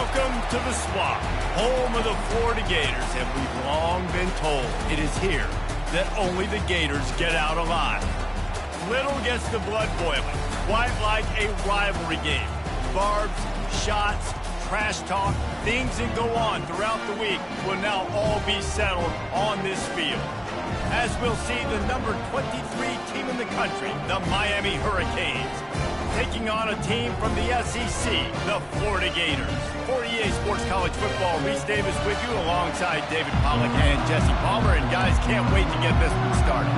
Welcome to the Swamp, home of the Florida Gators, and we've long been told it is here that only the Gators get out alive. Little gets the blood boiling, quite like a rivalry game. Barbs, shots, trash talk, things that go on throughout the week will now all be settled on this field. As we'll see the number 23 team in the country, the Miami Hurricanes, taking on a team from the SEC, the Florida Gators. For EA Sports College Football, Reese Davis with you alongside David Pollack and Jesse Palmer. And guys, can't wait to get this one started.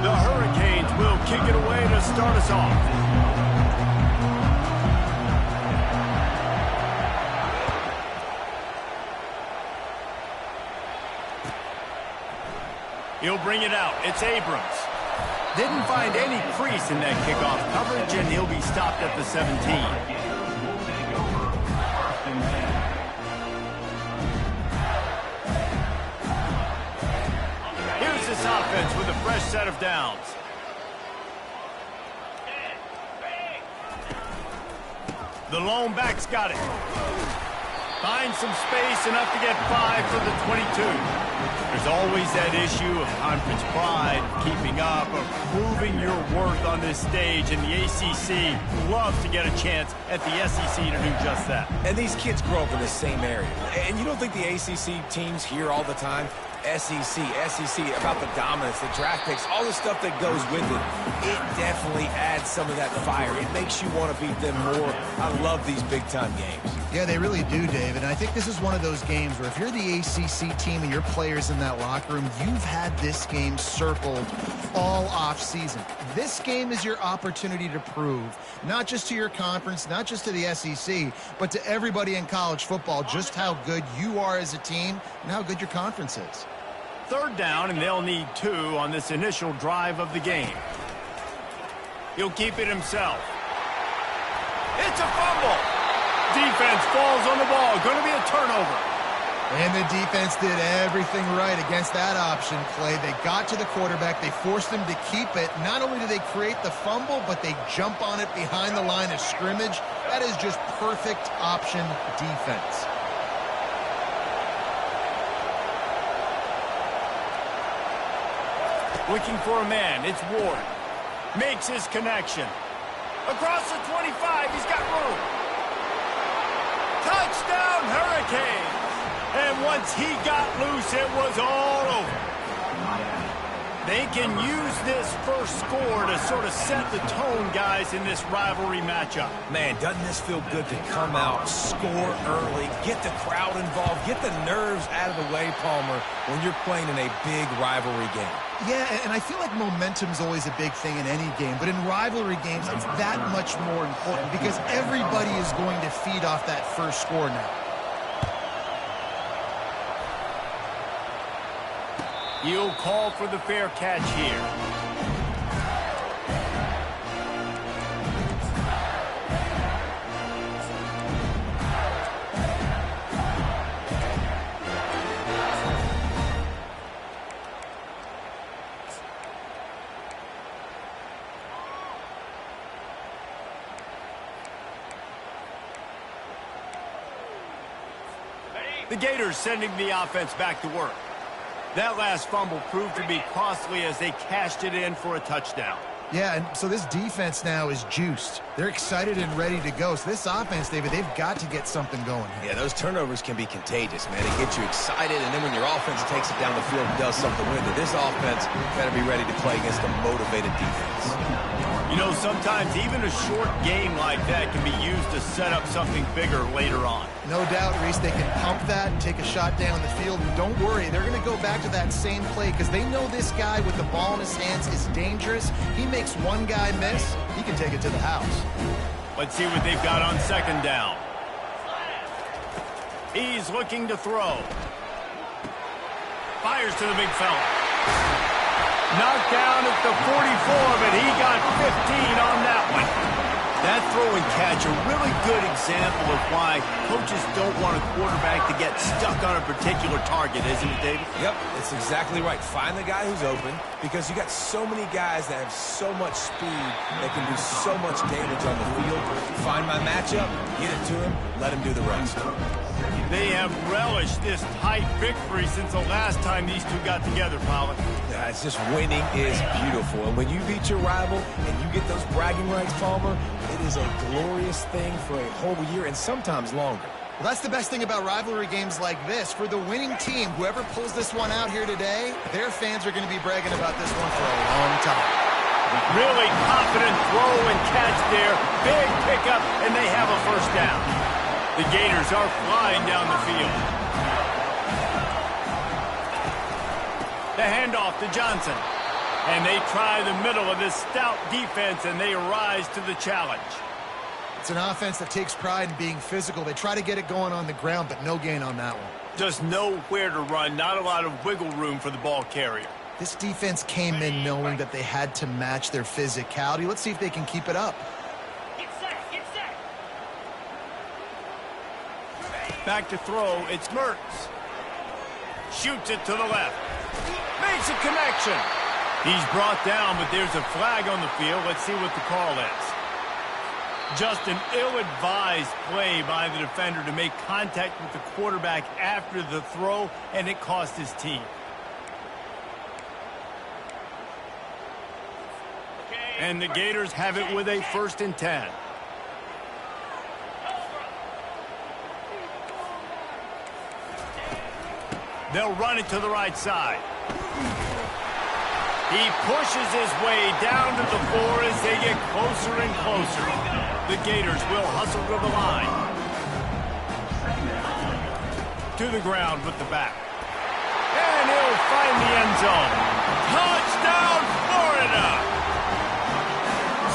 The Hurricanes will kick it away to start us off. He'll bring it out. It's Abrams. Didn't find any crease in that kickoff coverage, and he'll be stopped at the 17. Here's this offense with a fresh set of downs. The lone back's got it. Finds some space, enough to get 5 for the 22. There's always that issue of conference pride, keeping up, of proving your worth on this stage, and the ACC loves to get a chance at the SEC to do just that. And these kids grow up in the same area. And you don't think the ACC teams hear all the time? SEC, about the dominance, the draft picks, all the stuff that goes with it. It definitely adds some of that fire. It makes you want to beat them more. I love these big-time games. Yeah, they really do, David. And I think this is one of those games where if you're the ACC team and your players in that locker room, you've had this game circled all off-season. This game is your opportunity to prove, not just to your conference, not just to the SEC, but to everybody in college football, just how good you are as a team and how good your conference is. Third down, and they'll need 2 on this initial drive of the game. He'll keep it himself. It's a fumble. Defense falls on the ball. Going to be a turnover. And the defense did everything right against that option play. They got to the quarterback. They forced him to keep it. Not only do they create the fumble, but they jump on it behind the line of scrimmage. That is just perfect option defense. Looking for a man. It's Ward. Makes his connection. Across the 25, he's got room. Touchdown, Hurricanes! And once he got loose, it was all over. They can use this first score to sort of set the tone, guys, in this rivalry matchup. Man, doesn't this feel good to come out, score early, get the crowd involved, get the nerves out of the way, Palmer, when you're playing in a big rivalry game? Yeah, and I feel like momentum's always a big thing in any game, but in rivalry games, it's that much more important because everybody is going to feed off that first score now. He'll call for the fair catch here. The Gators sending the offense back to work. That last fumble proved to be costly as they cashed it in for a touchdown. Yeah, and so this defense now is juiced. They're excited and ready to go. So this offense, David, they've got to get something going here. Yeah, those turnovers can be contagious, man. It gets you excited, and then when your offense takes it down the field and does something with it, this offense better be ready to play against a motivated defense. You know, sometimes even a short game like that can be used to set up something bigger later on. No doubt, Reese, they can pump that and take a shot down the field. And don't worry, they're going to go back to that same play because they know this guy with the ball in his hands is dangerous. He makes one guy miss, he can take it to the house. Let's see what they've got on second down. He's looking to throw. Fires to the big fella. Knocked down at the 44, but he got 15 on that one. That throw and catch, a really good example of why coaches don't want a quarterback to get stuck on a particular target, isn't it, David? Yep, it's exactly right. Find the guy who's open because you got so many guys that have so much speed that can do so much damage on the field. Find my matchup, get it to him, let him do the rest. They have relished this tight victory since the last time these two got together, Pollard. Yeah, it's just winning is beautiful. And when you beat your rival and you get those bragging rights, Palmer, it is a glorious thing for a whole year and sometimes longer. Well, that's the best thing about rivalry games like this. For the winning team, whoever pulls this one out here today, their fans are going to be bragging about this one for a long time. Really confident throw and catch there. Big pickup, and they have a first down. The Gators are flying down the field. The handoff to Johnson. And they try the middle of this stout defense, and they rise to the challenge. It's an offense that takes pride in being physical. They try to get it going on the ground, but no gain on that one. Just nowhere to run, not a lot of wiggle room for the ball carrier. This defense came in knowing that they had to match their physicality. Let's see if they can keep it up. Back to throw, it's Mertz. Shoots it to the left. Makes a connection. He's brought down, but there's a flag on the field. Let's see what the call is. Just an ill-advised play by the defender to make contact with the quarterback after the throw, and it cost his team. And the Gators have it with a 1st and 10. They'll run it to the right side. He pushes his way down to the 4 as they get closer and closer. The Gators will hustle to the line. To the ground with the back. And he'll find the end zone. Touchdown, Florida!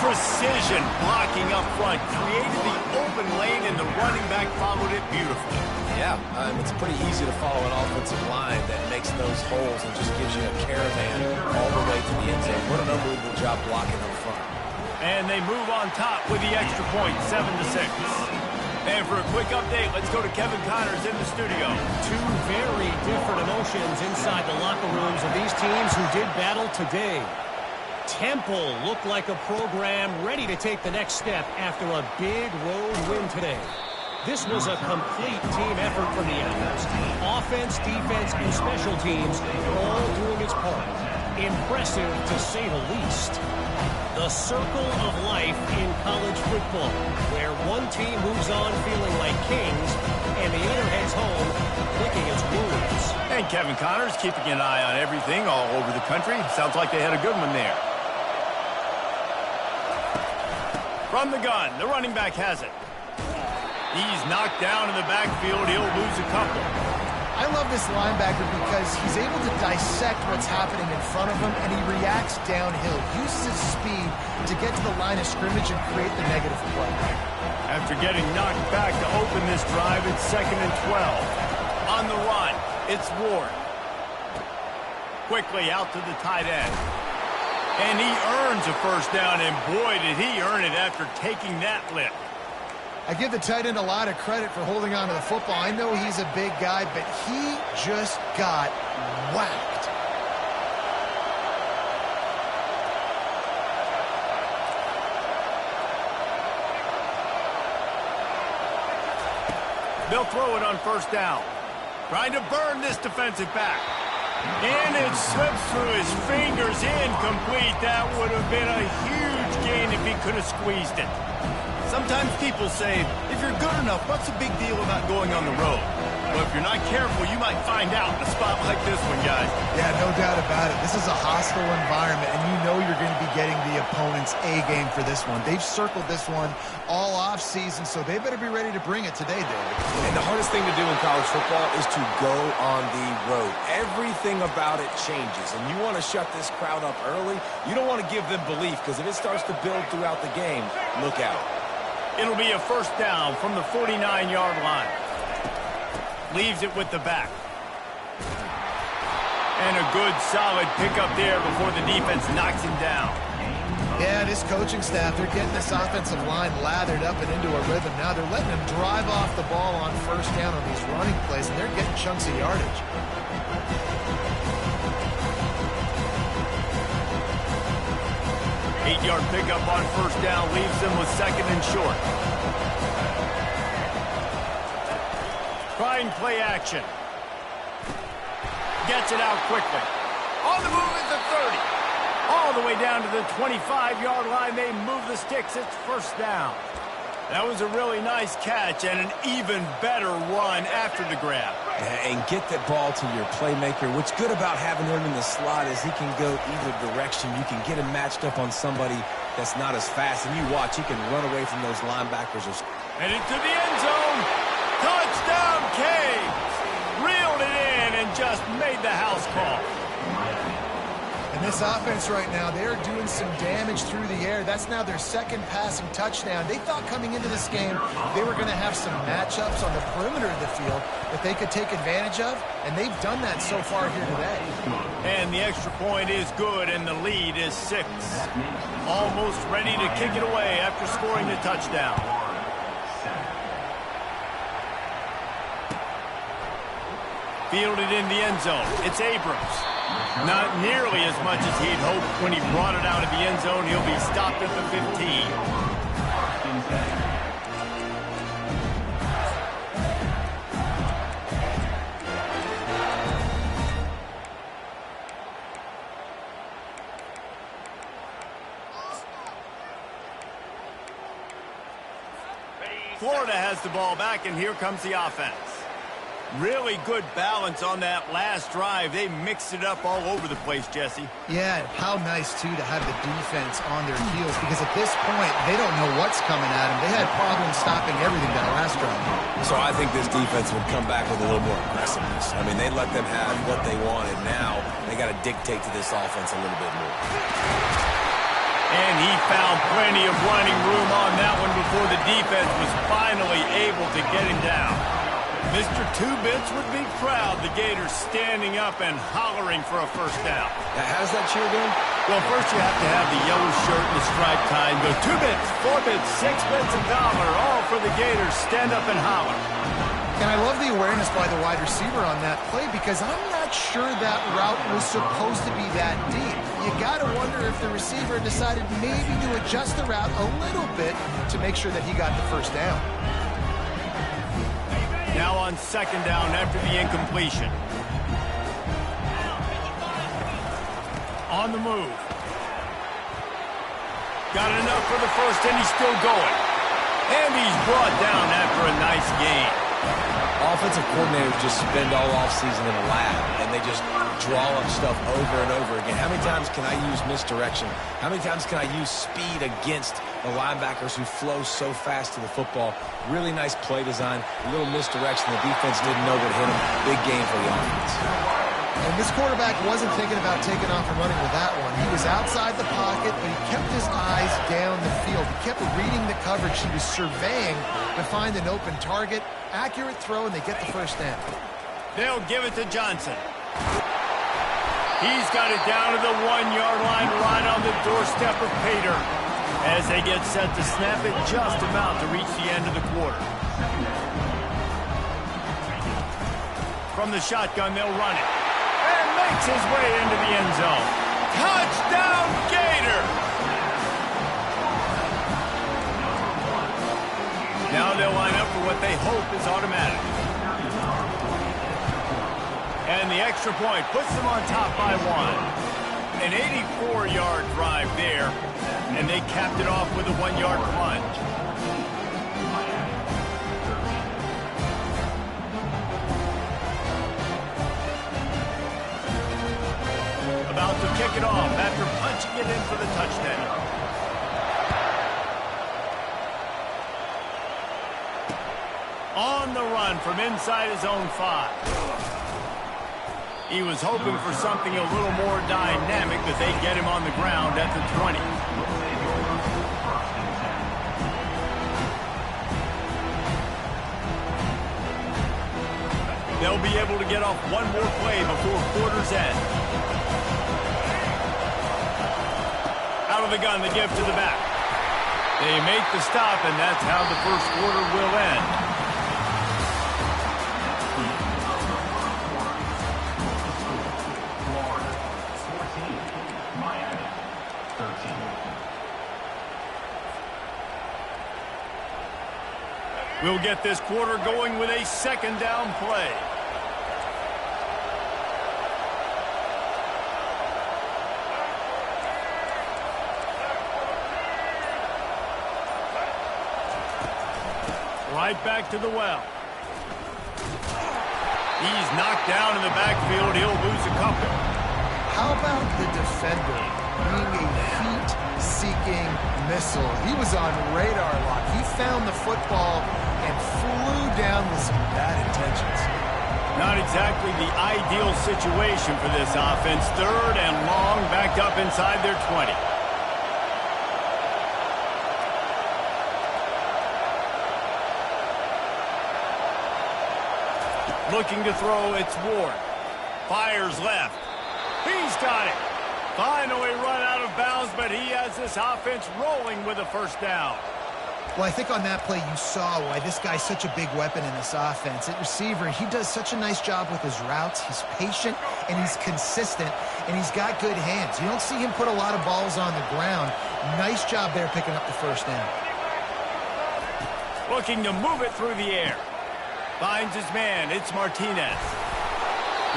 Precision blocking up front. Created the open lane, and the running back followed it beautifully. Yeah, it's pretty easy to follow an offensive line that makes those holes and just gives you a caravan all the way to the end zone. What an unbelievable job blocking up front. And they move on top with the extra point, 7-6. And for a quick update, let's go to Kevin Connors in the studio. Two very different emotions inside the locker rooms of these teams who did battle today. Temple looked like a program ready to take the next step after a big road win today. This was a complete team effort from the Owls. Offense, defense, and special teams all doing its part. Impressive, to say the least. The circle of life in college football, where one team moves on feeling like kings, and the other heads home licking its wounds. And Kevin Connors keeping an eye on everything all over the country. Sounds like they had a good one there. From the gun, the running back has it. He's knocked down in the backfield. He'll lose a couple. I love this linebacker because he's able to dissect what's happening in front of him, and he reacts downhill, uses his speed to get to the line of scrimmage and create the negative play. After getting knocked back to open this drive, it's 2nd and 12. On the run, it's Ward. Quickly out to the tight end. And he earns a first down, and boy, did he earn it after taking that lift. I give the tight end a lot of credit for holding on to the football. I know he's a big guy, but he just got whacked. They'll throw it on 1st down. Trying to burn this defensive back. And it slips through his fingers, incomplete. That would have been a huge gain if he could have squeezed it. Sometimes people say, if you're good enough, what's the big deal about going on the road? Well, if you're not careful, you might find out in a spot like this one, guys. Yeah, no doubt about it. This is a hostile environment, and you know you're going to be getting the opponent's A-game for this one. They've circled this one all off-season, so they better be ready to bring it today, David. And the hardest thing to do in college football is to go on the road. Everything about it changes, and you want to shut this crowd up early. You don't want to give them belief, because if it starts to build throughout the game, look out. It'll be a 1st down from the 49-yard line. Leaves it with the back. And a good, solid pickup there before the defense knocks him down. Yeah, this coaching staff, they're getting this offensive line lathered up and into a rhythm. Now they're letting them drive off the ball on first down on these running plays, and they're getting chunks of yardage. Eight-yard pickup on first down leaves them with second and short. Trying play action. Gets it out quickly. On the move is the 30. All the way down to the 25-yard line. They move the sticks. It's first down. That was a really nice catch and an even better run after the grab. And get that ball to your playmaker. What's good about having him in the slot is he can go either direction. You can get him matched up on somebody that's not as fast. And you watch, he can run away from those linebackers. And into the end zone. Touchdown, Canes. Reeled it in and just made the house call. And this offense right now, they're doing some damage through the air. That's now their second passing touchdown. They thought coming into this game they were going to have some matchups on the perimeter of the field that they could take advantage of, and they've done that so far here today. And the extra point is good, and the lead is 6. Almost ready to kick it away after scoring the touchdown. Fielded in the end zone. It's Abrams. Not nearly as much as he'd hoped when he brought it out of the end zone. He'll be stopped at the 15. Florida has the ball back, and here comes the offense. Really good balance on that last drive. They mixed it up all over the place, Jesse. Yeah, how nice, too, to have the defense on their heels, because at this point, they don't know what's coming at them. They had problems stopping everything that last drive. So I think this defense would come back with a little more aggressiveness. I mean, they let them have what they wanted. Now they got to dictate to this offense a little bit more. And he found plenty of running room on that one before the defense was finally able to get him down. Mr. Two-Bits would be proud. The Gators standing up and hollering for a first down. How's that cheer doing? Well, first you have to have the yellow shirt and the striped tie and go 2 bits, 4 bits, 6 bits, $1, all for the Gators. Stand up and holler. And I love the awareness by the wide receiver on that play, because I'm not sure that route was supposed to be that deep. You got to wonder if the receiver decided maybe to adjust the route a little bit to make sure that he got the first down. Now on second down after the incompletion. On the move. Got enough for the first, and he's still going. And he's brought down after a nice gain. Offensive coordinators just spend all offseason in a lab, and they just draw up stuff over and over again. How many times can I use misdirection? How many times can I use speed against the linebackers who flow so fast to the football? Really nice play design, a little misdirection. The defense didn't know what hit them. Big game for the offense. And this quarterback wasn't thinking about taking off and running with that one. He was outside the pocket, but he kept his eyes down the field. He kept reading the coverage. He was surveying to find an open target. Accurate throw, and they get the first down. They'll give it to Johnson. He's got it down to the 1-yard line, right on the doorstep of Pater, as they get set to snap it just about to reach the end of the quarter. From the shotgun, they'll run it. And makes his way into the end zone. Touchdown, Gator! Now they'll line up for what they hope is automatic. And the extra point puts them on top by 1. An 84-yard drive there, and they capped it off with a 1-yard plunge. About to kick it off after punching it in for the touchdown. On the run from inside his own 5. He was hoping for something a little more dynamic, but they get him on the ground at the 20. They'll be able to get off one more play before quarter's end. Out Out of the gun, the give to the back. They make the stop, and that's how the first quarter will end. We'll get this quarter going with a second down play. Right back to the well. He's knocked down in the backfield. He'll lose a couple. How about the defender being a heat-seeking missile? He was on radar lock. He found the football and flew down with some bad intentions. Not exactly the ideal situation for this offense. Third and long, backed up inside their 20. Looking to throw, it's Ward. Fires left. He's got it. Finally run out of bounds, but he has this offense rolling with a first down. Well, I think on that play you saw why this guy's such a big weapon in this offense. At receiver, he does such a nice job with his routes. He's patient, and he's consistent, and he's got good hands. You don't see him put a lot of balls on the ground. Nice job there picking up the first down. Looking to move it through the air. Finds his man. It's Martinez.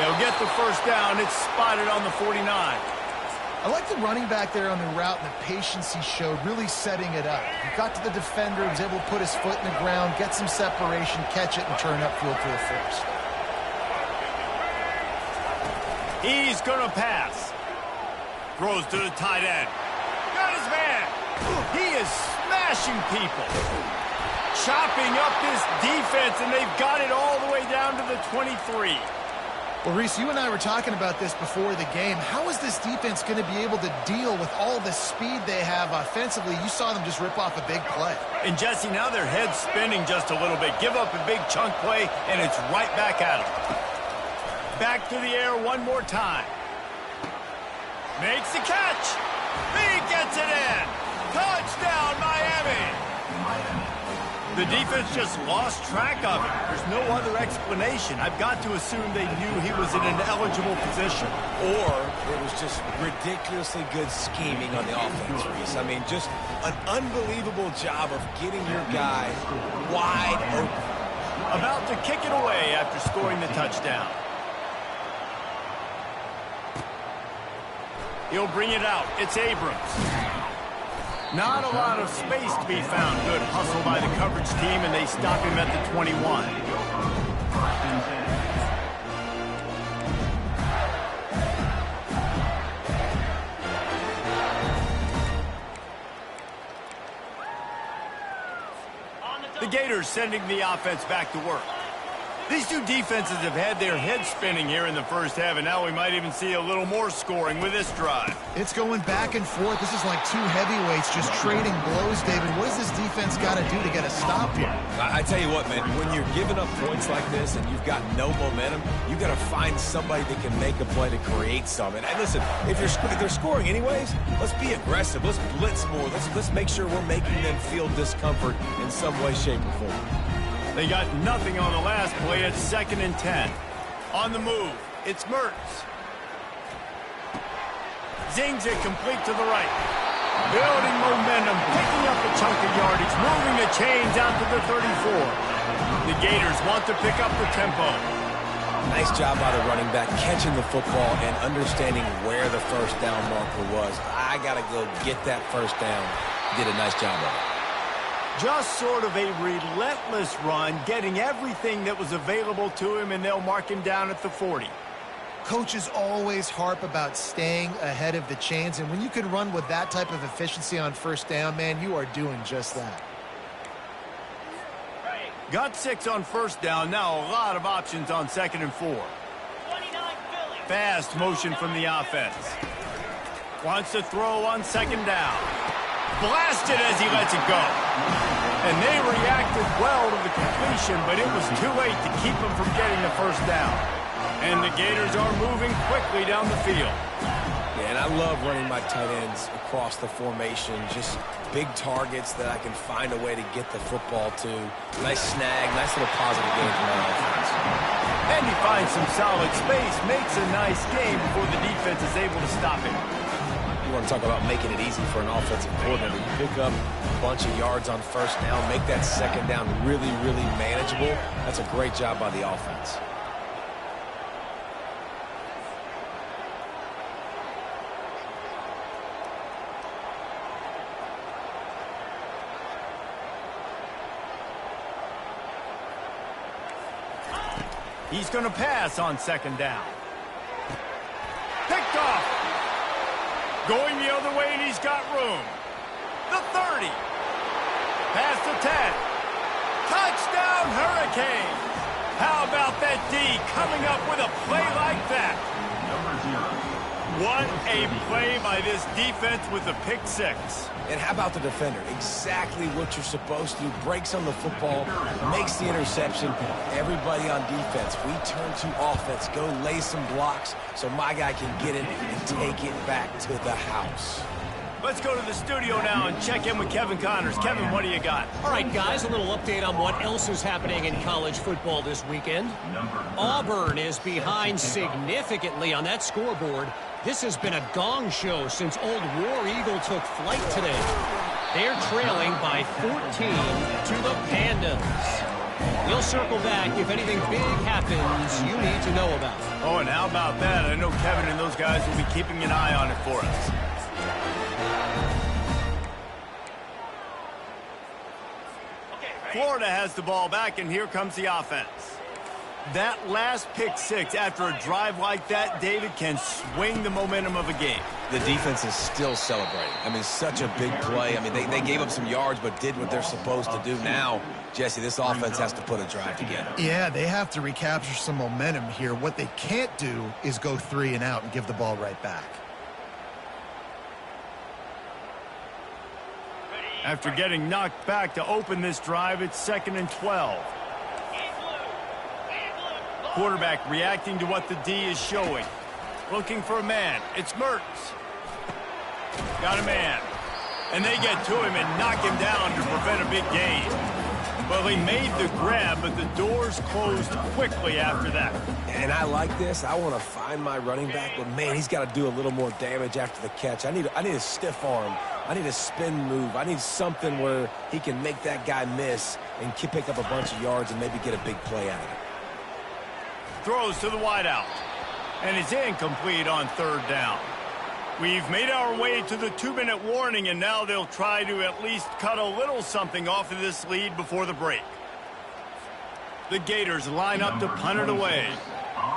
They'll get the first down. It's spotted on the 49. I like the running back there on the route and the patience he showed, really setting it up. He got to the defender, was able to put his foot in the ground, get some separation, catch it, and turn upfield for a first. He's going to pass. Throws to the tight end. Got his man. He is smashing people. Chopping up this defense, and they've got it all the way down to the 23. Well, Reese, you and I were talking about this before the game. How is this defense going to be able to deal with all the speed they have offensively? You saw them just rip off a big play. And, Jesse, now their head's spinning just a little bit. Give up a big chunk play, and it's right back at them. Back to the air one more time. Makes the catch. He gets it in. Touchdown, Miami. The defense just lost track of him. There's no other explanation. I've got to assume they knew he was in an eligible position. Or it was just ridiculously good scheming on the offense, Reese. I mean, just an unbelievable job of getting your guy wide open. About to kick it away after scoring the touchdown. He'll bring it out. It's Abrams. Not a lot of space to be found. Good hustle by the coverage team, and they stop him at the 21. The Gators sending the offense back to work. These two defenses have had their heads spinning here in the first half, and now we might even see a little more scoring with this drive. It's going back and forth. This is like two heavyweights just trading blows, David. What does this defense got to do to get a stop here? I tell you what, man, when you're giving up points like this and you've got no momentum, you got to find somebody that can make a play to create something. And listen, if they're scoring anyways, let's be aggressive. Let's blitz more. Let's make sure we're making them feel discomfort in some way, shape, or form. They got nothing on the last play. It's 2nd and 10. On the move, it's Mertz. Zings it complete to the right. Building momentum, picking up a chunk of yardage, moving the chains out to the 34. The Gators want to pick up the tempo. Nice job by the running back, catching the football and understanding where the first down marker was. I got to go get that first down. Did a nice job of it. Just sort of a relentless run, getting everything that was available to him, and they'll mark him down at the 40. Coaches always harp about staying ahead of the chains, and when you can run with that type of efficiency on first down, man, you are doing just that. Got 6 on first down. Now a lot of options on 2nd and 4. Fast motion from the offense. Wants to throw on 2nd down. Blasted as he lets it go. And they reacted well to the completion, but it was too late to keep them from getting the first down. And the Gators are moving quickly down the field. Yeah, and I love running my tight ends across the formation. Just big targets that I can find a way to get the football to. Nice snag, nice little positive game for my offense. And he finds some solid space, makes a nice game before the defense is able to stop him. You want to talk about making it easy for an offensive coordinator. You pick up a bunch of yards on first down, make that second down really, really manageable. That's a great job by the offense. He's going to pass on second down. Picked off. Going the other way, and he's got room. The 30. Past the 10. Touchdown, Hurricanes. How about that D coming up with a play like that? What a play by this defense with a pick six. And how about the defender? Exactly what you're supposed to do. Breaks on the football, makes the interception. Everybody on defense, we turn to offense. Go lay some blocks so my guy can get it and take it back to the house. Let's go to the studio now and check in with Kevin Connors. Kevin, what do you got? All right, guys, a little update on what else is happening in college football this weekend. Auburn is behind significantly on that scoreboard. This has been a gong show since Old War Eagle took flight today. They're trailing by 14 to the Pandas. We'll circle back if anything big happens you need to know about. Oh, and how about that? I know Kevin and those guys will be keeping an eye on it for us. Florida has the ball back, and here comes the offense. That last pick six after a drive like that, David, can swing the momentum of a game. The defense is still celebrating. I mean, such a big play. I mean, they gave up some yards but did what they're supposed to do. Now, Jesse, this offense has to put a drive together. Yeah, they have to recapture some momentum here. What they can't do is go 3 and out and give the ball right back. After getting knocked back to open this drive, it's 2nd and 12. Quarterback reacting to what the D is showing. Looking for a man. It's Mertz. Got a man. And they get to him and knock him down to prevent a big gain. Well, he made the grab, but the doors closed quickly after that. And I like this. I want to find my running back, but, man, he's got to do a little more damage after the catch. I need a stiff arm. I need a spin move. I need something where he can make that guy miss and pick up a bunch of yards and maybe get a big play out of it. Throws to the wideout. And it's incomplete on 3rd down. We've made our way to the 2-minute warning, and now they'll try to at least cut a little something off of this lead before the break. The Gators line up to punt it away.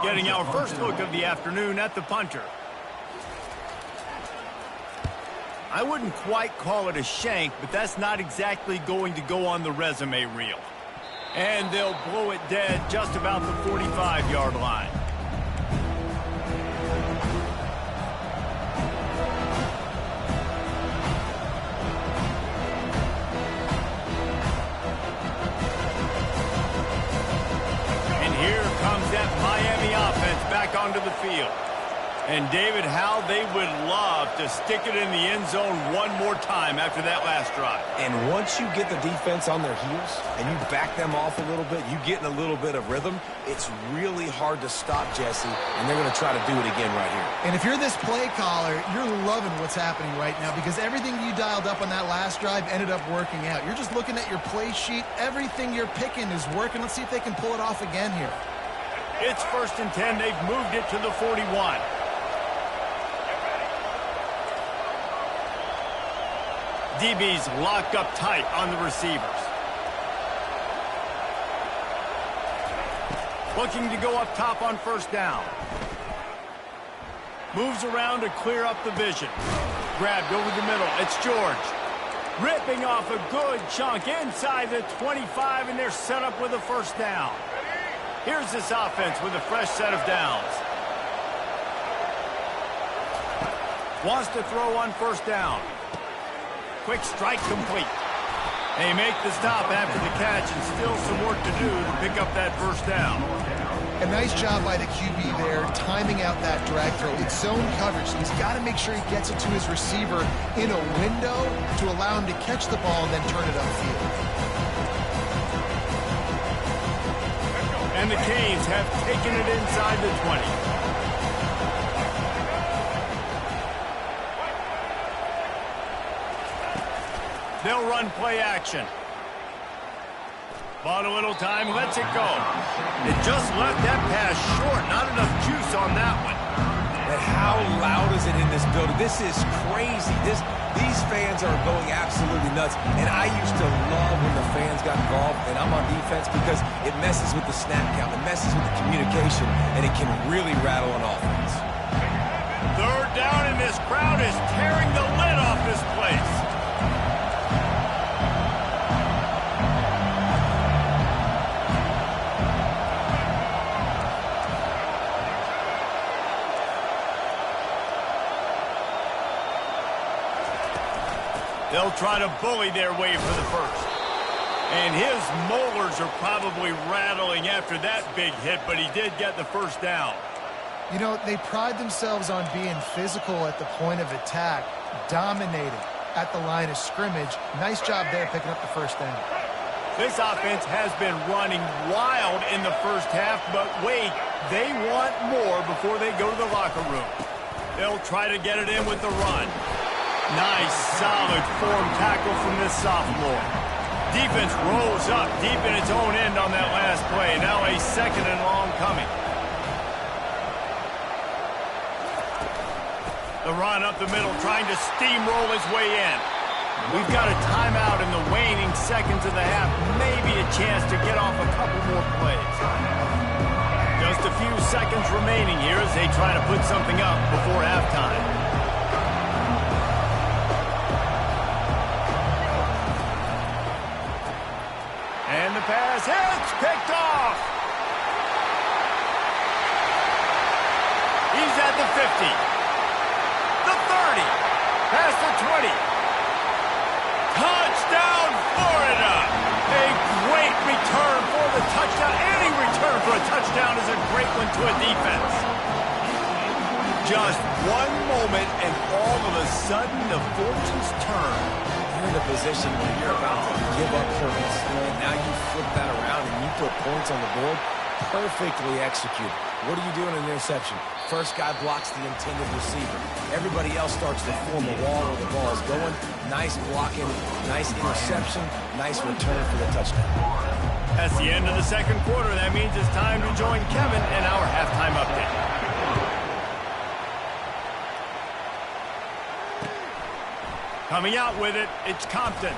Getting our first look of the afternoon at the punter. I wouldn't quite call it a shank, but that's not exactly going to go on the resume reel. And they'll blow it dead just about the 45-yard line. And here comes that Miami offense back onto the field. And, David, how they would love to stick it in the end zone one more time after that last drive. And once you get the defense on their heels and you back them off a little bit, you get in a little bit of rhythm, it's really hard to stop, Jesse, and they're going to try to do it again right here. And if you're this play caller, you're loving what's happening right now because everything you dialed up on that last drive ended up working out. You're just looking at your play sheet. Everything you're picking is working. Let's see if they can pull it off again here. It's 1st and 10. They've moved it to the 41. DB's locked up tight on the receivers. Looking to go up top on 1st down. Moves around to clear up the vision. Grabbed over the middle. It's George. Ripping off a good chunk inside the 25, and they're set up with a 1st down. Here's this offense with a fresh set of downs. Wants to throw on 1st down. Quick strike complete. They make the stop after the catch and still some work to do to pick up that 1st down. A nice job by the QB there, timing out that drag throw. It's zone coverage, so he's got to make sure he gets it to his receiver in a window to allow him to catch the ball and then turn it upfield. And the Canes have taken it inside the 20. They'll run play action. Bought a little time, lets it go. It just left that pass short. Not enough juice on that one. But how loud is it in this building? This is crazy. These fans are going absolutely nuts. And I used to love when the fans got involved, and I'm on defense because it messes with the snap count. It messes with the communication, and it can really rattle an offense. Third down, and this crowd is tearing the lid off this place. They'll try to bully their way for the first. And his molars are probably rattling after that big hit, but he did get the first down. You know, they pride themselves on being physical at the point of attack, dominating at the line of scrimmage. Nice job there picking up the first down. This offense has been running wild in the first half, but wait, they want more before they go to the locker room. They'll try to get it in with the run. Nice, solid form tackle from this sophomore. Defense rolls up deep in its own end on that last play. Now a second and long coming. The run up the middle, trying to steamroll his way in. We've got a timeout in the waning seconds of the half. Maybe a chance to get off a couple more plays. Just a few seconds remaining here as they try to put something up before halftime. And the pass hits, picked off. He's at the 50, the 30, past the 20. Touchdown, Florida! A great return for the touchdown. Any return for a touchdown is a great one to a defense. Just one moment, and all of a sudden, the fortunes turn. You're in a position where you're about to give up points, and now you flip that around and you put points on the board. Perfectly executed. What do you do in an interception? First guy blocks the intended receiver. Everybody else starts to form a wall where the ball is going. Nice blocking, nice interception, nice return for the touchdown. That's the end of the second quarter. That means it's time to join Kevin in our halftime update. Coming out with it, it's Compton.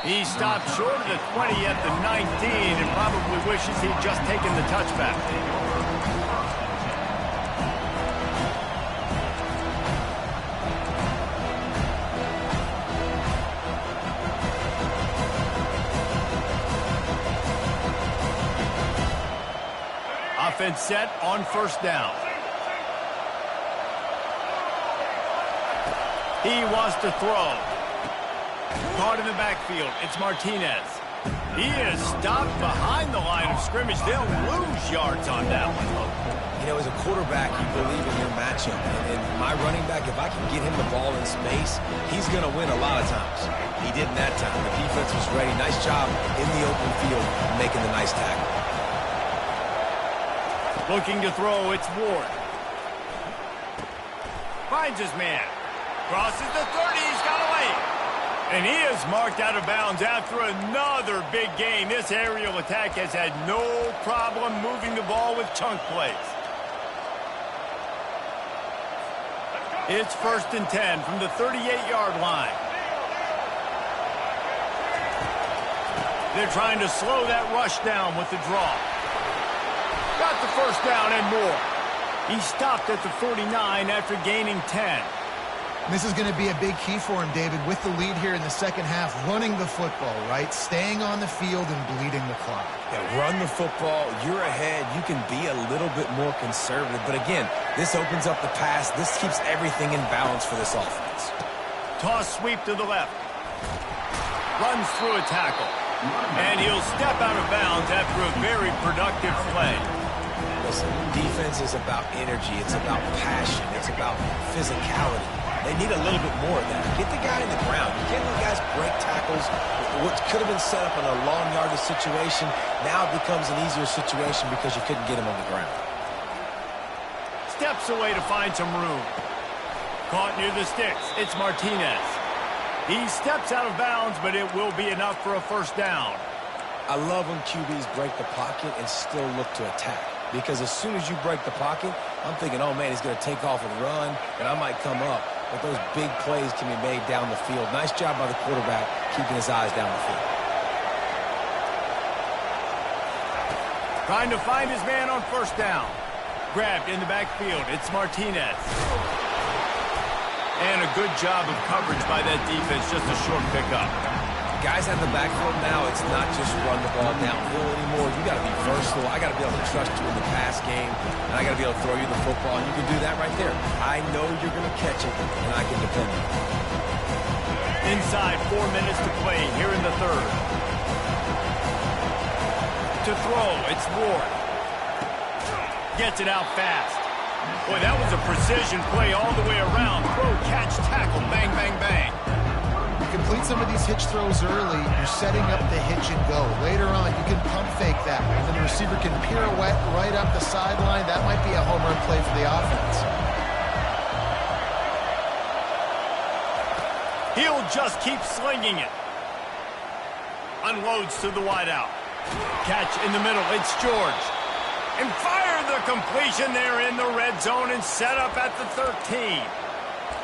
He stopped short of the 20 at the 19 and probably wishes he'd just taken the touchback. Offense set on first down. He wants to throw. Caught in the backfield. It's Martinez. He is stopped behind the line of scrimmage. They'll lose yards on that one. You know, as a quarterback, you believe in your matchup. And my running back, if I can get him the ball in space, he's going to win a lot of times. He didn't that time. The defense was ready. Nice job in the open field making the nice tackle. Looking to throw, it's Ward. Finds his man. Crosses the 30, he's got away. And he is marked out of bounds after another big gain. This aerial attack has had no problem moving the ball with chunk plays. It's 1st and 10 from the 38-yard line. They're trying to slow that rush down with the draw. Got the first down and more. He stopped at the 49 after gaining 10. This is going to be a big key for him, David, with the lead here in the second half, running the football, right? Staying on the field and bleeding the clock. Yeah, run the football. You're ahead. You can be a little bit more conservative. But again, this opens up the pass. This keeps everything in balance for this offense. Toss sweep to the left. Runs through a tackle. And he'll step out of bounds after a very productive play. Listen, defense is about energy. It's about passion. It's about physicality. They need a little bit more of that. Get the guy in the ground. You can't let guys break tackles. What could have been set up in a long yardage situation, now it becomes an easier situation because you couldn't get him on the ground. Steps away to find some room. Caught near the sticks. It's Martinez. He steps out of bounds, but it will be enough for a first down. I love when QBs break the pocket and still look to attack. Because as soon as you break the pocket, I'm thinking, oh, man, he's going to take off and run, and I might come up. But those big plays can be made down the field. Nice job by the quarterback keeping his eyes down the field. Trying to find his man on first down. Grabbed in the backfield. It's Martinez. And a good job of coverage by that defense. Just a short pickup. Guys in the backfield now, it's not just run the ball downhill anymore. You got to be versatile. I got to be able to trust you in the pass game, and I got to be able to throw you the football, and you can do that right there. I know you're going to catch it, and I can depend on it. Inside 4 minutes to play here in the third. To throw, it's Ward. Gets it out fast. Boy, that was a precision play all the way around. Throw, catch, tackle, bang, bang, bang. Complete some of these hitch throws early, you're setting up the hitch and go. Later on, you can pump fake that, and then the receiver can pirouette right up the sideline. That might be a home run play for the offense. He'll just keep slinging it. Unloads to the wideout. Catch in the middle, it's George. And fire the completion there in the red zone and set up at the 13.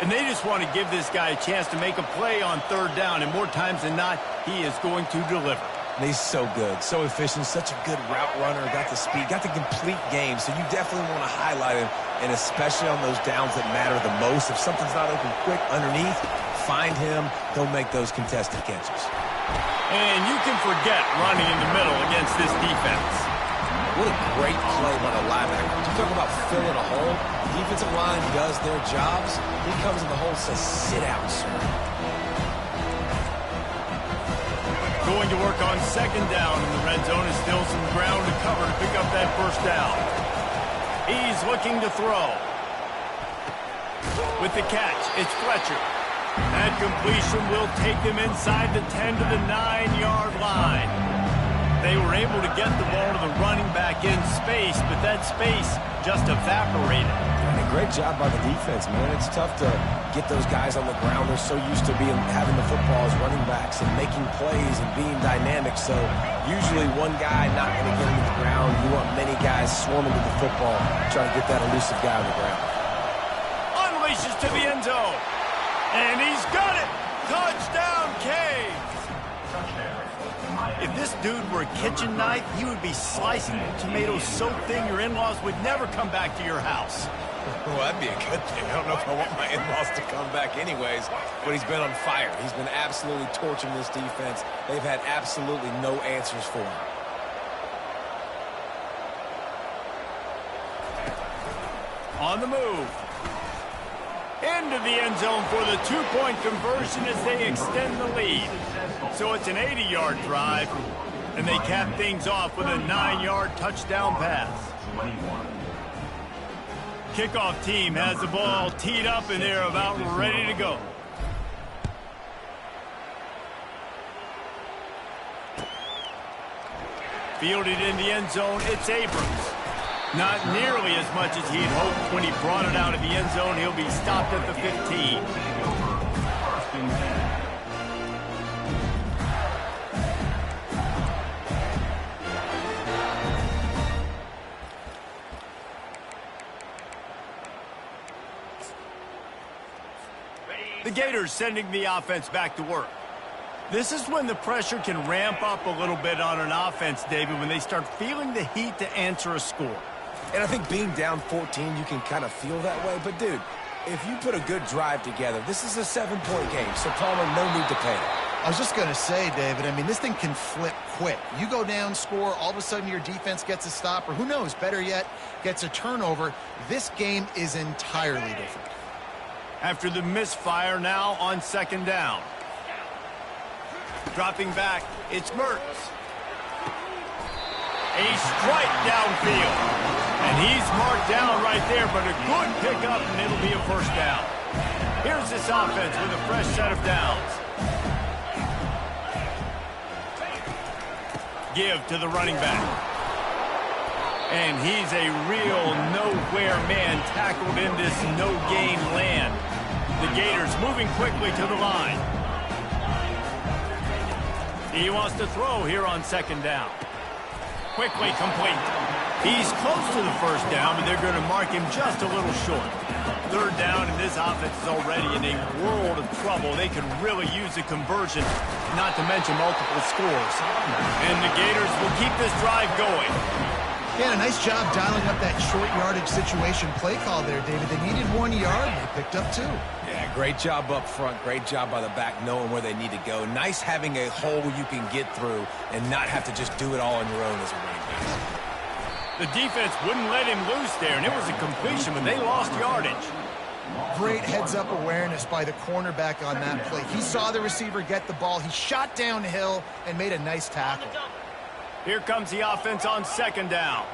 And they just want to give this guy a chance to make a play on third down, and more times than not, he is going to deliver. He's so good, so efficient, such a good route runner, got the speed, got the complete game, so you definitely want to highlight him, and especially on those downs that matter the most. If something's not open quick underneath, find him, he'll make those contested catches. And you can forget running in the middle against this defense. What a great play by the linebacker. You talk about filling a hole. Defensive line does their jobs. He comes in the hole and says, sit out, sir. Going to work on second down in the red zone. Is still some ground to cover to pick up that first down. He's looking to throw. With the catch, it's Fletcher. That completion will take them inside the 10 to the 9-yard line. They were able to get the ball to the running back in space, but that space just evaporated. And a great job by the defense, man. It's tough to get those guys on the ground. They're so used to having the football as running backs and making plays and being dynamic. So usually one guy not going to get him to the ground. You want many guys swarming to the football, trying to get that elusive guy on the ground. Unleashes to the end zone. And he's got it. Touchdown, Canes. If this dude were a kitchen knife, he would be slicing tomatoes so thin your in-laws would never come back to your house. Well, that'd be a good thing. I don't know if I want my in-laws to come back anyways, but he's been on fire. He's been absolutely torching this defense. They've had absolutely no answers for him. On the move. Into the end zone for the two-point conversion as they extend the lead. So it's an 80-yard drive, and they cap things off with a 9-yard touchdown pass. Kickoff team has the ball teed up, and they're about ready to go. Fielded in the end zone, it's Abrams. Not nearly as much as he'd hoped when he brought it out of the end zone. He'll be stopped at the 15. The Gators sending the offense back to work. This is when the pressure can ramp up a little bit on an offense, David, when they start feeling the heat to answer a score. And I think being down 14, you can kind of feel that way. But, dude, if you put a good drive together, this is a 7-point game. So, Palmer, no need to panic. I was just going to say, David, I mean, this thing can flip quick. You go down, score, all of a sudden your defense gets a stop, or who knows, better yet, gets a turnover. This game is entirely different. After the misfire, now on second down. Dropping back, It's Mertz. A strike downfield. And he's marked down right there, but a good pickup, and it'll be a first down. Here's this offense with a fresh set of downs. Give to the running back. And he's a real nowhere man tackled in this no-gain land. The Gators moving quickly to the line. He wants to throw here on second down. Quickly complete. He's close to the first down, but they're going to mark him just a little short. Third down, and this offense is already in a world of trouble. They could really use a conversion, not to mention multiple scores. And the Gators will keep this drive going. Yeah, a nice job dialing up that short yardage situation play call there, David. They needed 1 yard, and they picked up 2. Yeah, great job up front. Great job by the back knowing where they need to go. Nice having a hole you can get through and not have to just do it all on your own as a running back. The defense wouldn't let him loose there, and it was a completion, but they lost yardage. Great heads-up awareness by the cornerback on that play. He saw the receiver get the ball. He shot downhill and made a nice tackle. Here comes the offense on second down.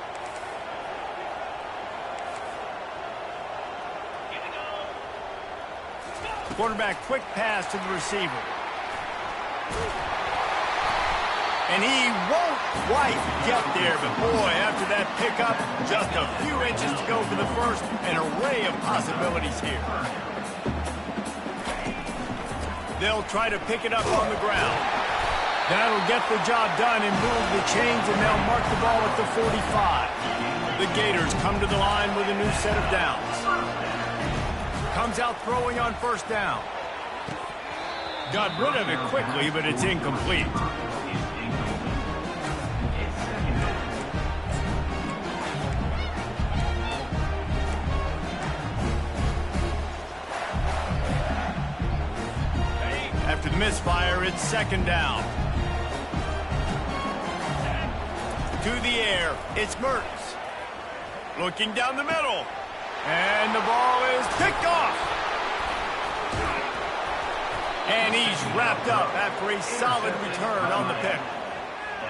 Quarterback quick pass to the receiver. And he won't quite get there, but boy, after that pickup, just a few inches to go for the first, an array of possibilities here. They'll try to pick it up on the ground. That'll get the job done and move the chains, and they'll mark the ball at the 45. The Gators come to the line with a new set of downs. Comes out throwing on first down. Got rid of it quickly, but it's incomplete. After the misfire, it's second down. To the air, it's Mertz. Looking down the middle. And the ball is picked off. And he's wrapped up after a solid return on the pick.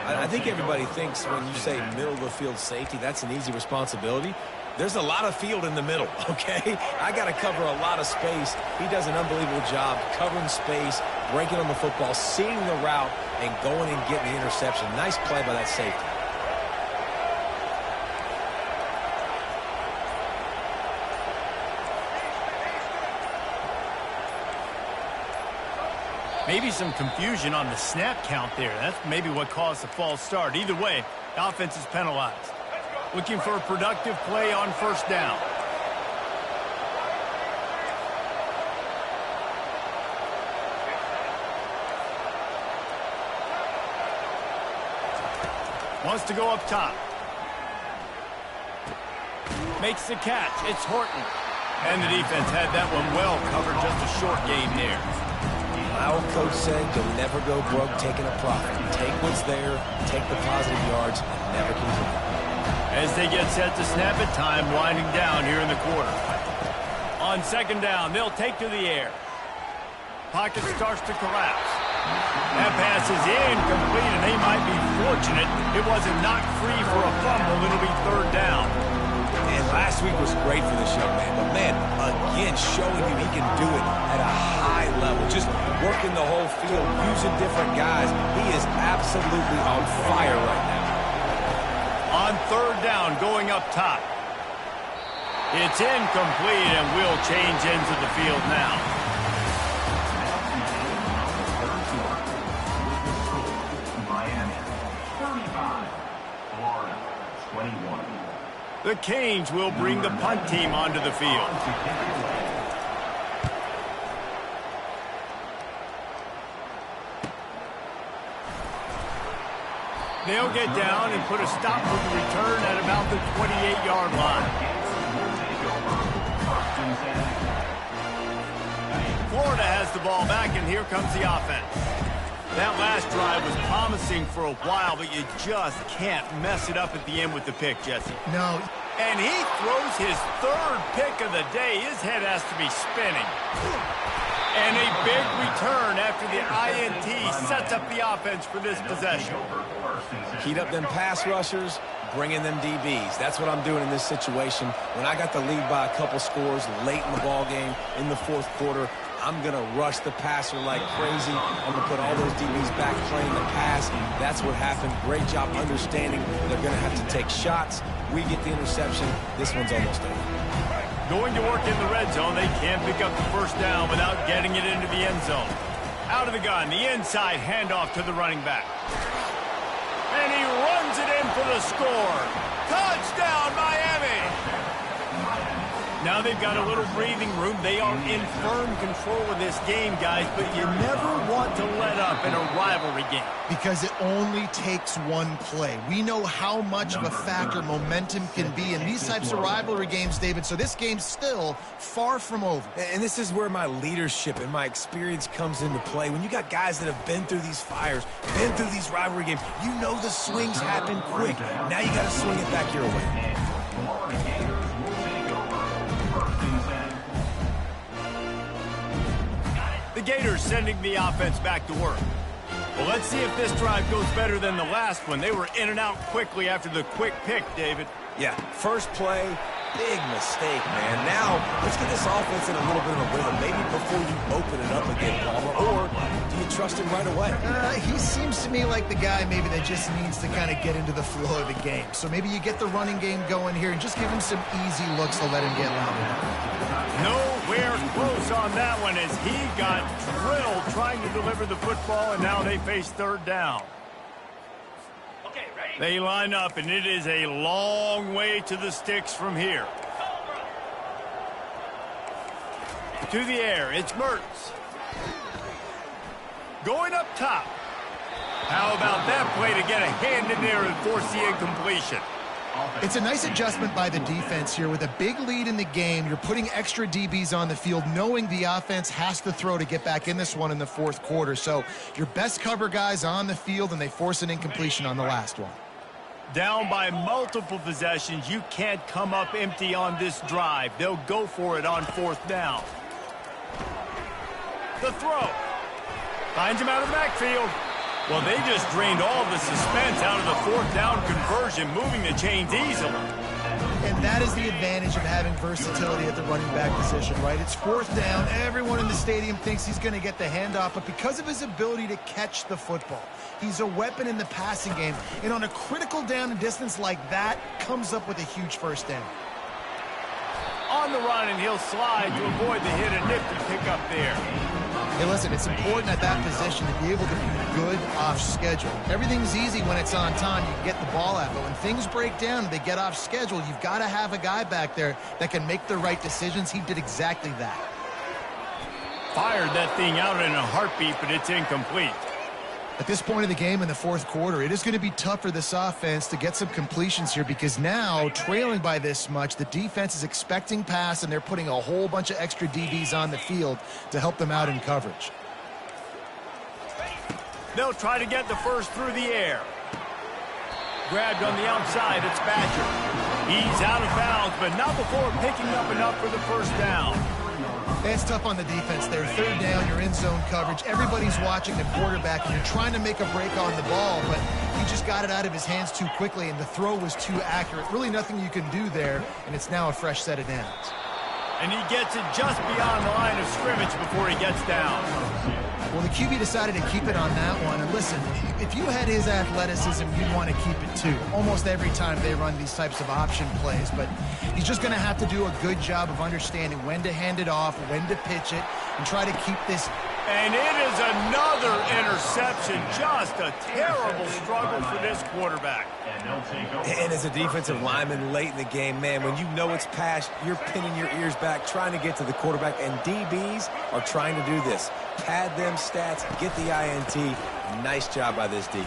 I think everybody thinks when you say middle of the field safety, that's an easy responsibility. There's a lot of field in the middle, okay? I got to cover a lot of space. He does an unbelievable job covering space, breaking on the football, seeing the route, and going and getting the interception. Nice play by that safety. Maybe some confusion on the snap count there. That's maybe what caused the false start. Either way, the offense is penalized. Looking for a productive play on first down. Wants to go up top. Makes the catch. It's Horton. And the defense had that one well covered. Just a short game there. My old coach said you'll never go broke taking a profit. Take what's there, take the positive yards, and never complain. As they get set to snap it, time winding down here in the quarter. On second down, they'll take to the air. Pocket starts to collapse. That pass is incomplete, and they might be fortunate it wasn't knocked free for a fumble. It'll be third down. And last week was great for this young man. But, man, again, showing you he can do it at a high level. Just working the whole field, using different guys. He is absolutely on fire right now. On third down, going up top. It's incomplete, and we'll change into the field now. Miami, 35, Florida, 21. The Canes will bring the punt team onto the field. They'll get down and put a stop with the return at about the 28-yard line. Florida has the ball back, and here comes the offense. That last drive was promising for a while, but you just can't mess it up at the end with the pick, Jesse. No. And he throws his third pick of the day. His head has to be spinning. And a big return after the INT sets up the offense for this possession. Heat up them pass rushers, bring in them DBs. That's what I'm doing in this situation. When I got the lead by a couple scores late in the ball game in the fourth quarter, I'm going to rush the passer like crazy. I'm going to put all those DBs back playing the pass. That's what happened. Great job understanding they're going to have to take shots. We get the interception. This one's almost over. Going to work in the red zone. They can't pick up the first down without getting it into the end zone. Out of the gun, the inside handoff to the running back. And he runs it in for the score. Touchdown, Miami! Now they've got a little breathing room. They are in firm control of this game, guys, but you never want to let up in a rivalry game. Because it only takes one play. We know how much of a factor momentum can be in these types of rivalry games, David, so this game's still far from over. And this is where my leadership and my experience comes into play. When you got guys that have been through these fires, been through these rivalry games, you know the swings happen quick. Now you got to swing it back your way. The Gators sending the offense back to work. Well, let's see if this drive goes better than the last one. They were in and out quickly after the quick pick, David. Yeah, first play, big mistake, man. Now, let's get this offense in a little bit of a rhythm. Maybe before you open it up again, Palmer, or do you trust him right away? He seems to me like the guy maybe that just needs to kind of get into the flow of the game. So maybe you get the running game going here and just give him some easy looks to let him get loud. Nowhere close on that one as he got drilled trying to deliver the football, and now they face third down. Okay, ready? They line up, and it is a long way to the sticks from here. To the air, it's Mertz. Going up top. How about that play to get a hand in there and force the incompletion? It's a nice adjustment by the defense here. With a big lead in the game, you're putting extra DBs on the field, knowing the offense has to throw to get back in this one in the fourth quarter. So your best cover guys on the field, and they force an incompletion on the last one. Down by multiple possessions, you can't come up empty on this drive. They'll go for it on fourth down. The throw. Finds him out of the backfield. Well, they just drained all the suspense out of the fourth down conversion, moving the chains easily. And that is the advantage of having versatility at the running back position, right? It's fourth down. Everyone in the stadium thinks he's going to get the handoff, but because of his ability to catch the football, he's a weapon in the passing game. And on a critical down and distance like that, comes up with a huge first down. On the run, and he'll slide to avoid the hit. A nifty pickup there. Hey, listen, it's important at that position to be able to be good off schedule. Everything's easy when it's on time. You can get the ball out. But when things break down and they get off schedule, you've got to have a guy back there that can make the right decisions. He did exactly that. Fired that thing out in a heartbeat, but it's incomplete. At this point of the game in the fourth quarter, it is going to be tough for this offense to get some completions here because now, trailing by this much, the defense is expecting pass, and they're putting a whole bunch of extra DBs on the field to help them out in coverage. They'll try to get the first through the air. Grabbed on the outside, it's Batcher. He's out of bounds, but not before picking up enough for the first down. It's tough on the defense there. Third down, you're in zone coverage. Everybody's watching the quarterback, and you're trying to make a break on the ball, but he just got it out of his hands too quickly, and the throw was too accurate. Really nothing you can do there, and it's now a fresh set of downs. And he gets it just beyond the line of scrimmage before he gets down. Well, the QB decided to keep it on that one. And listen, if you had his athleticism, you'd want to keep it too. Almost every time they run these types of option plays. But he's just going to have to do a good job of understanding when to hand it off, when to pitch it, and try to keep this. And it is another interception. Just a terrible struggle for this quarterback. And as a defensive lineman late in the game, man, when you know it's past, you're pinning your ears back, trying to get to the quarterback, and DBs are trying to do this. Pad them stats, get the INT. Nice job by this D.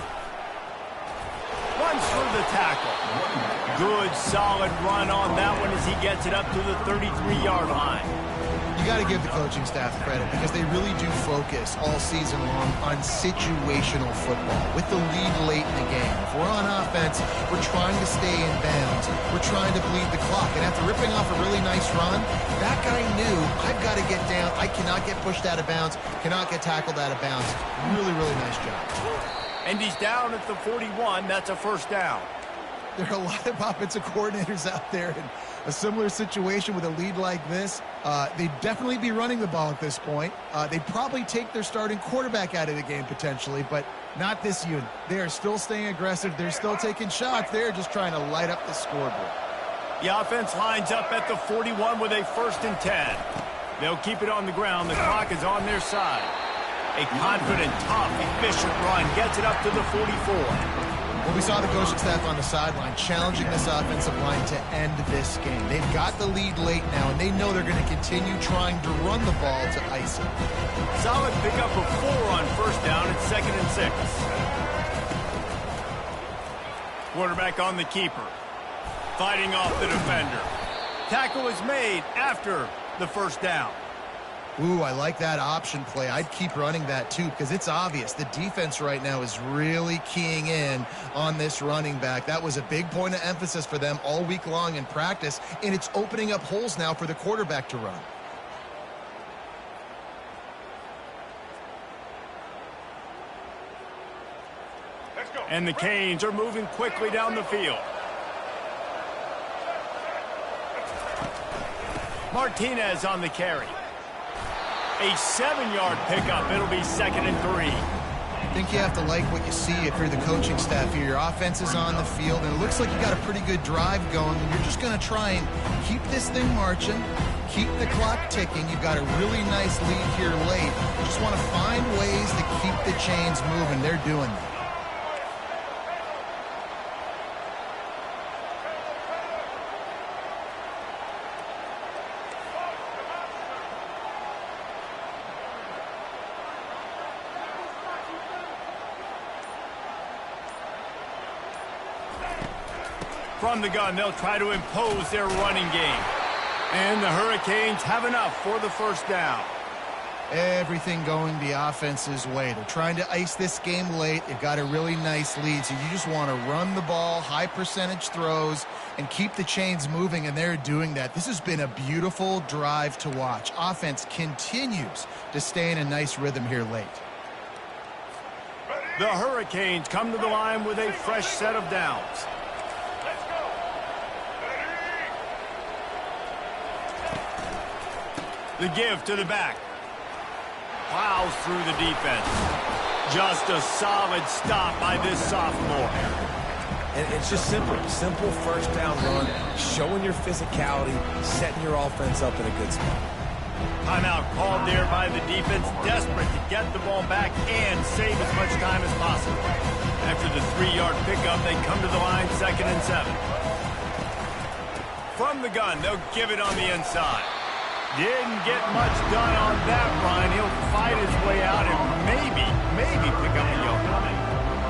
Runs through the tackle. Good, solid run on that one as he gets it up to the 33-yard line. You got to give the coaching staff credit because they really do focus all season long on situational football with the lead late in the game. If we're on offense, we're trying to stay in bounds. We're trying to bleed the clock. And after ripping off a really nice run, that guy knew, I've got to get down. I cannot get pushed out of bounds, cannot get tackled out of bounds. Really, really nice job. And he's down at the 41. That's a first down. There are a lot of offensive coordinators out there in a similar situation with a lead like this. They'd definitely be running the ball at this point. They'd probably take their starting quarterback out of the game potentially, but not this unit. They are still staying aggressive. They're still taking shots. They're just trying to light up the scoreboard. The offense lines up at the 41 with a 1st and 10. They'll keep it on the ground. The clock is on their side. A confident, tough, efficient run gets it up to the 44. Well, we saw the coaching staff on the sideline challenging this offensive line to end this game. They've got the lead late now, and they know they're going to continue trying to run the ball to ice it. Solid pickup of 4 on 1st down at 2nd and 6. Quarterback on the keeper. Fighting off the defender. Tackle is made after the 1st down. Ooh, I like that option play. I'd keep running that too because it's obvious the defense right now is really keying in on this running back. That was a big point of emphasis for them all week long in practice, and it's opening up holes now for the quarterback to run. Let's go. And the Canes are moving quickly down the field. Martinez on the carry. A 7-yard pickup. It'll be 2nd and 3. I think you have to like what you see if you're the coaching staff here. Your offense is on the field, and it looks like you got a pretty good drive going, and you're just going to try and keep this thing marching, keep the clock ticking. You've got a really nice lead here late. You just want to find ways to keep the chains moving. They're doing that. From the gun, they'll try to impose their running game. And the Hurricanes have enough for the 1st down. Everything going the offense's way. They're trying to ice this game late. They've got a really nice lead, so you just want to run the ball, high percentage throws, and keep the chains moving, and they're doing that. This has been a beautiful drive to watch. Offense continues to stay in a nice rhythm here late. The Hurricanes come to the line with a fresh set of downs. The give to the back. Plows through the defense. Just a solid stop by this sophomore. And it's just simple 1st down run, showing your physicality, setting your offense up in a good spot. Timeout called there by the defense, desperate to get the ball back and save as much time as possible. After the 3-yard pickup, they come to the line 2nd and 7. From the gun, they'll give it on the inside. Didn't get much done on that run. He'll fight his way out and maybe pick up a yoke.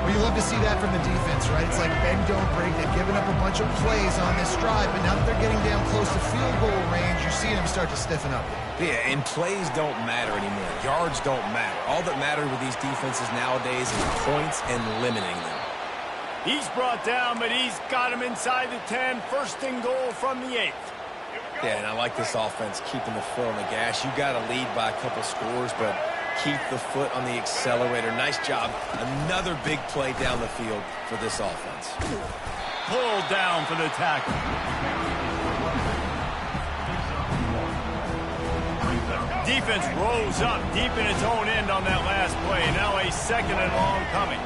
Well, you love to see that from the defense, right? It's like bend, don't break. They've given up a bunch of plays on this drive, but now that they're getting down close to field goal range, you're seeing them start to stiffen up. Yeah, and plays don't matter anymore. Yards don't matter. All that matters with these defenses nowadays is points and limiting them. He's brought down, but he's got him inside the 10. 1st and goal from the 8th. Yeah, and I like this offense keeping the foot on the gas. You got to lead by a couple scores, but keep the foot on the accelerator. Nice job. Another big play down the field for this offense. Pulled down for the tackle. Defense rolls up deep in its own end on that last play. Now a 2nd and long coming.